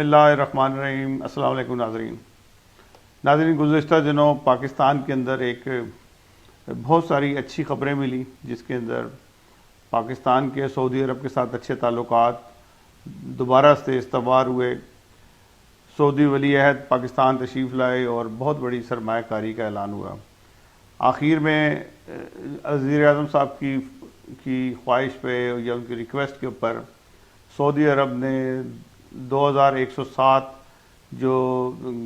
اللہ الرحمن الرحیم۔ السلام علیکم ناظرین، گزشتہ دنوں پاکستان کے اندر ایک بہت ساری اچھی خبریں ملی، جس کے اندر پاکستان کے سعودی عرب کے ساتھ اچھے تعلقات دوبارہ سے استوار ہوئے، سعودی ولی عہد پاکستان تشریف لائے اور بہت بڑی سرمایہ کاری کا اعلان ہوا۔ آخر میں وزیر اعظم صاحب کی خواہش پہ یا ان کی ریکویسٹ کے اوپر سعودی عرب نے 2107 جو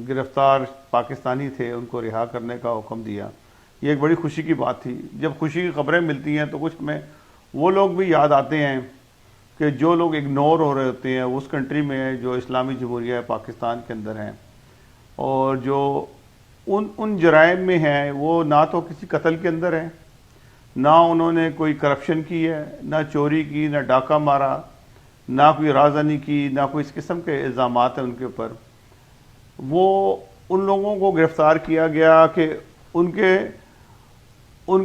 گرفتار پاکستانی تھے ان کو رہا کرنے کا حکم دیا۔ یہ ایک بڑی خوشی کی بات تھی۔ جب خوشی کی خبریں ملتی ہیں تو کچھ میں وہ لوگ بھی یاد آتے ہیں کہ جو لوگ اگنور ہو رہے ہوتے ہیں اس کنٹری میں جو اسلامی جمہوریہ پاکستان کے اندر ہیں، اور جو ان جرائم میں ہیں، وہ نہ تو کسی قتل کے اندر ہیں، نہ انہوں نے کوئی کرپشن کی ہے، نہ چوری کی، نہ ڈاکہ مارا، نہ کوئی رازداری کی، نہ کوئی اس قسم کے الزامات ہیں ان کے اوپر۔ وہ ان لوگوں کو گرفتار کیا گیا کہ ان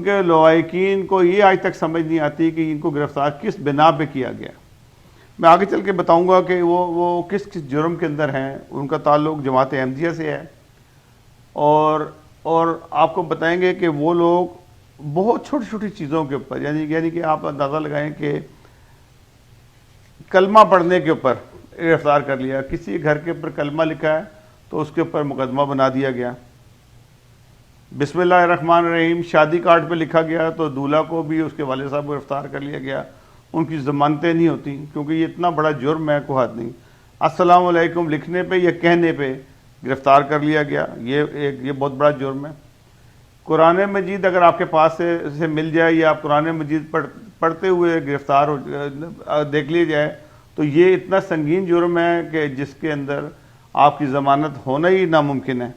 کے لواحقین کو یہ آج تک سمجھ نہیں آتی کہ ان کو گرفتار کس بنا پہ کیا گیا۔ میں آگے چل کے بتاؤں گا کہ وہ کس جرم کے اندر ہیں۔ ان کا تعلق جماعت احمدیہ سے ہے، اور آپ کو بتائیں گے کہ وہ لوگ بہت چھوٹی چھوٹی چیزوں کے اوپر، یعنی کہ آپ اندازہ لگائیں کہ کلمہ پڑھنے کے اوپر گرفتار کر لیا۔ کسی گھر کے اوپر کلمہ لکھا ہے تو اس کے اوپر مقدمہ بنا دیا گیا۔ بسم اللہ الرحمن الرحیم شادی کارڈ پہ لکھا گیا تو دولہا کو بھی اس کے والد صاحب کو گرفتار کر لیا گیا۔ ان کی ضمانتیں نہیں ہوتی کیونکہ یہ اتنا بڑا جرم ہے، کوئی حد نہیں۔ السلام علیکم لکھنے پہ یا کہنے پہ گرفتار کر لیا گیا۔ یہ بہت بڑا جرم ہے۔ قرآن مجید اگر آپ کے پاس سے مل جائے یا آپ قرآن مجید پڑھتے ہوئے گرفتار دیکھ لیے جائے تو یہ اتنا سنگین جرم ہے کہ جس کے اندر آپ کی ضمانت ہونا ہی ناممکن ہے۔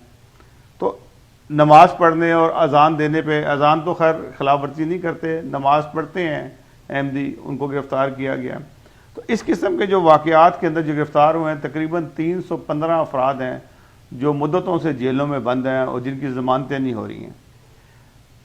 تو نماز پڑھنے اور اذان دینے پہ، اذان تو خیر خلاف ورزی نہیں کرتے، نماز پڑھتے ہیں احمدی، ان کو گرفتار کیا گیا۔ تو اس قسم کے جو واقعات کے اندر جو گرفتار ہوئے ہیں، تقریباً 315 افراد ہیں جو مدتوں سے جیلوں میں بند ہیں اور جن کی ضمانتیں نہیں ہو رہی ہیں۔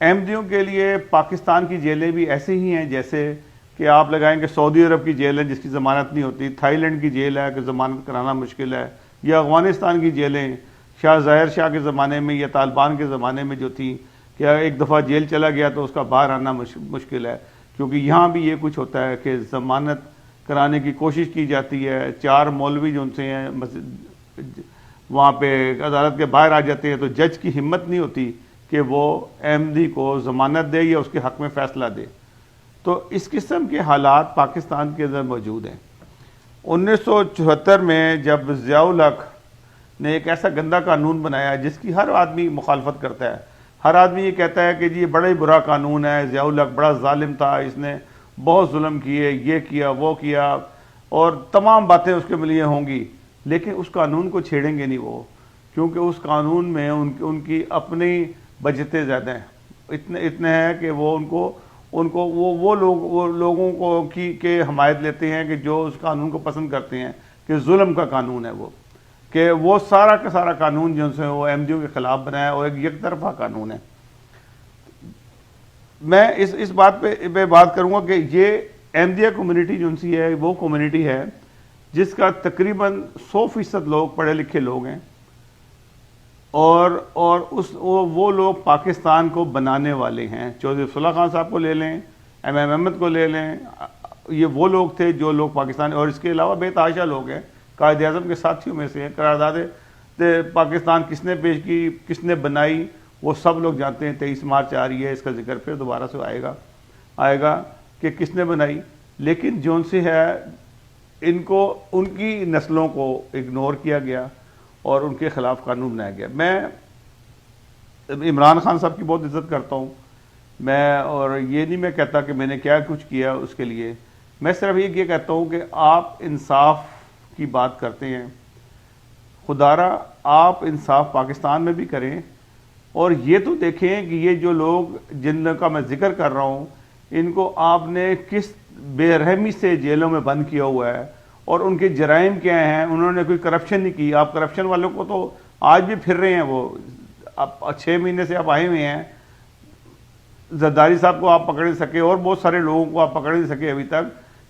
احمدیوں کے لیے پاکستان کی جیلیں بھی ایسے ہی ہیں جیسے کہ آپ لگائیں کہ سعودی عرب کی جیل ہے جس کی ضمانت نہیں ہوتی، تھائی لینڈ کی جیل ہے کہ ضمانت کرانا مشکل ہے، یا افغانستان کی جیلیں شاہ ظاہر شاہ کے زمانے میں یا طالبان کے زمانے میں جو تھیں کہ ایک دفعہ جیل چلا گیا تو اس کا باہر آنا مشکل ہے، کیونکہ یہاں بھی یہ کچھ ہوتا ہے کہ ضمانت کرانے کی کوشش کی جاتی ہے۔ 4 مولوی جو ان سے ہیں وہاں پہ عدالت کے باہر آ جاتے ہیں تو جج کی ہمت نہیں ہوتی کہ وہ احمدی کو ضمانت دے یا اس کے حق میں فیصلہ دے۔ تو اس قسم کے حالات پاکستان کے اندر موجود ہیں۔ 1974 میں جب ضیاء الحق نے ایک ایسا گندا قانون بنایا جس کی ہر آدمی مخالفت کرتا ہے، ہر آدمی یہ کہتا ہے کہ جی یہ بڑا ہی برا قانون ہے، ضیاء الحق بڑا ظالم تھا، اس نے بہت ظلم کیے، یہ کیا وہ کیا، اور تمام باتیں اس کے لیے ہوں گی، لیکن اس قانون کو چھیڑیں گے نہیں وہ، کیونکہ اس قانون میں ان کی اپنی بچتیں زیادہ ہیں۔ اتنے ہیں کہ وہ وہ لوگوں کو کی حمایت لیتے ہیں کہ جو اس قانون کو پسند کرتے ہیں کہ ظلم کا قانون ہے وہ، کہ وہ سارا کا سارا قانون جو سے وہ احمدیوں کے خلاف بنایا اور ایک یک طرفہ قانون ہے۔ میں اس بات پہ بات کروں گا کہ یہ احمدیہ کمیونٹی جو سی ہے وہ کمیونٹی ہے جس کا تقریباً 100% لوگ پڑھے لکھے لوگ ہیں، اور وہ لوگ پاکستان کو بنانے والے ہیں۔ چودھری افضل خان صاحب کو لے لیں، ایم احمد کو لے لیں، یہ وہ لوگ تھے جو لوگ پاکستان، اور اس کے علاوہ بے تحاشا لوگ ہیں، قائد اعظم کے ساتھیوں میں سے ہیں۔ قرارداد پاکستان کس نے پیش کی، کس نے بنائی، وہ سب لوگ جانتے ہیں۔ 23 مارچ آ رہی ہے، اس کا ذکر پھر دوبارہ سے آئے گا کہ کس نے بنائی، لیکن جون سے ہے ان کی نسلوں کو اگنور کیا گیا اور ان کے خلاف قانون بنایا گیا۔ میں عمران خان صاحب کی بہت عزت کرتا ہوں، اور یہ نہیں میں کہتا کہ میں نے کیا کچھ کیا اس کے لیے، میں صرف یہ کہتا ہوں کہ آپ انصاف کی بات کرتے ہیں، خدا را آپ انصاف پاکستان میں بھی کریں، اور یہ تو دیکھیں کہ یہ جو لوگ جن کا میں ذکر کر رہا ہوں ان کو آپ نے کس بے رحمی سے جیلوں میں بند کیا ہوا ہے، اور ان کے جرائم کیا ہیں۔ انہوں نے کوئی کرپشن نہیں کی۔ آپ کرپشن والوں کو تو آج بھی پھر رہے ہیں، وہ اب 6 مہینے سے آپ آئے ہوئے ہیں۔ زرداری صاحب کو آپ پکڑ نہیں سکے اور بہت سارے لوگوں کو آپ پکڑ نہیں سکے ابھی تک۔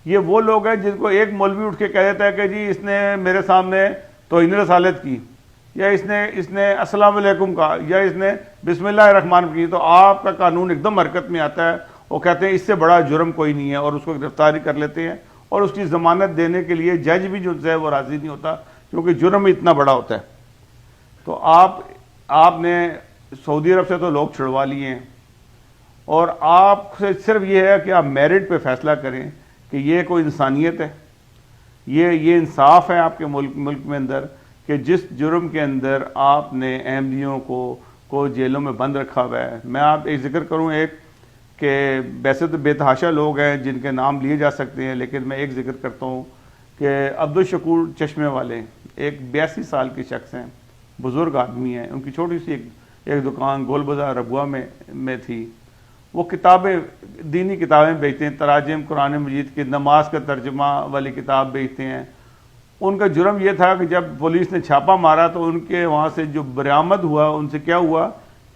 یہ وہ لوگ ہیں جن کو ایک مولوی اٹھ کے کہہ دیتا ہے کہ جی اس نے میرے سامنے تو انہیں رسالت کی، یا اس نے السلام علیکم کہا، یا اس نے بسم اللہ الرحمن کی، تو آپ کا قانون ایک دم حرکت میں آتا ہے، وہ کہتے ہیں اس سے بڑا جرم کوئی نہیں ہے، اور اس کو گرفتاری کر لیتے ہیں، اور اس کی ضمانت دینے کے لیے جج بھی جو ہے وہ راضی نہیں ہوتا، کیونکہ جرم اتنا بڑا ہوتا ہے۔ تو آپ نے سعودی عرب سے تو لوگ چھڑوا لیے ہیں، اور آپ سے صرف یہ ہے کہ آپ میرٹ پہ فیصلہ کریں کہ یہ کوئی انسانیت ہے، یہ انصاف ہے آپ کے ملک میں اندر کہ جس جرم کے اندر آپ نے احمدیوں کو جیلوں میں بند رکھا ہوا ہے۔ میں آپ ایک ذکر کروں، ایک کہ ویسے تو بے تحاشا لوگ ہیں جن کے نام لیے جا سکتے ہیں، لیکن میں ایک ذکر کرتا ہوں کہ عبدالشکور چشمے والے ایک 82 سال کے شخص ہیں، بزرگ آدمی ہیں، ان کی چھوٹی سی ایک دکان گول بازار ربوہ میں تھی۔ وہ کتابیں، دینی کتابیں بیچتے ہیں، تراجم قرآن مجید کی، نماز کا ترجمہ والی کتاب بیچتے ہیں۔ ان کا جرم یہ تھا کہ جب پولیس نے چھاپا مارا تو ان کے وہاں سے جو برآمد ہوا، ان سے کیا ہوا،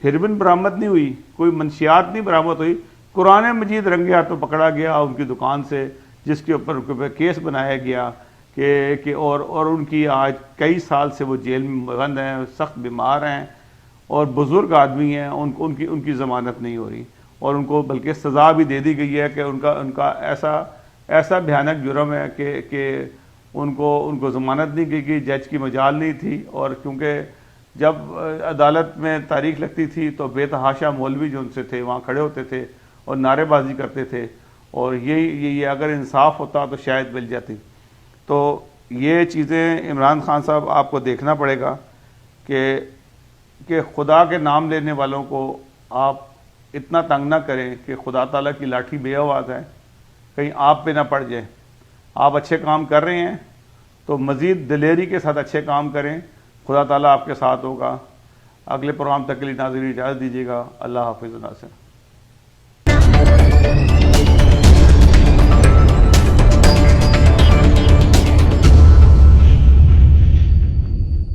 ہیروین برآمد نہیں ہوئی، کوئی منشیات نہیں برآمد ہوئی، قرآن مجید رنگے ہاتھوں پکڑا گیا ان کی دکان سے، جس کے اوپر کیس بنایا گیا کہ اور ان کی آج کئی سال سے وہ جیل میں بند ہیں، سخت بیمار ہیں اور بزرگ آدمی ہیں، ان کی ضمانت نہیں ہو رہی، اور ان کو بلکہ سزا بھی دے دی گئی ہے کہ ان کا ایسا بھیانک جرم ہے کہ ان کو ضمانت نہیں کی گئی، جج کی مجال نہیں تھی، اور کیونکہ جب عدالت میں تاریخ لگتی تھی تو بے تحاشا مولوی جو ان سے تھے وہاں کھڑے ہوتے تھے اور نعرے بازی کرتے تھے، اور یہ اگر انصاف ہوتا تو شاید مل جاتی۔ تو یہ چیزیں عمران خان صاحب آپ کو دیکھنا پڑے گا کہ خدا کے نام لینے والوں کو آپ اتنا تنگ نہ کریں کہ خدا تعالیٰ کی لاٹھی بے آواز ہے، کہیں آپ پہ نہ پڑ جائے۔ آپ اچھے کام کر رہے ہیں تو مزید دلیری کے ساتھ اچھے کام کریں، خدا تعالیٰ آپ کے ساتھ ہوگا۔ اگلے پروگرام تک کے لیے ناظرین اجازت دیجیے گا۔ اللہ حافظ ناصر۔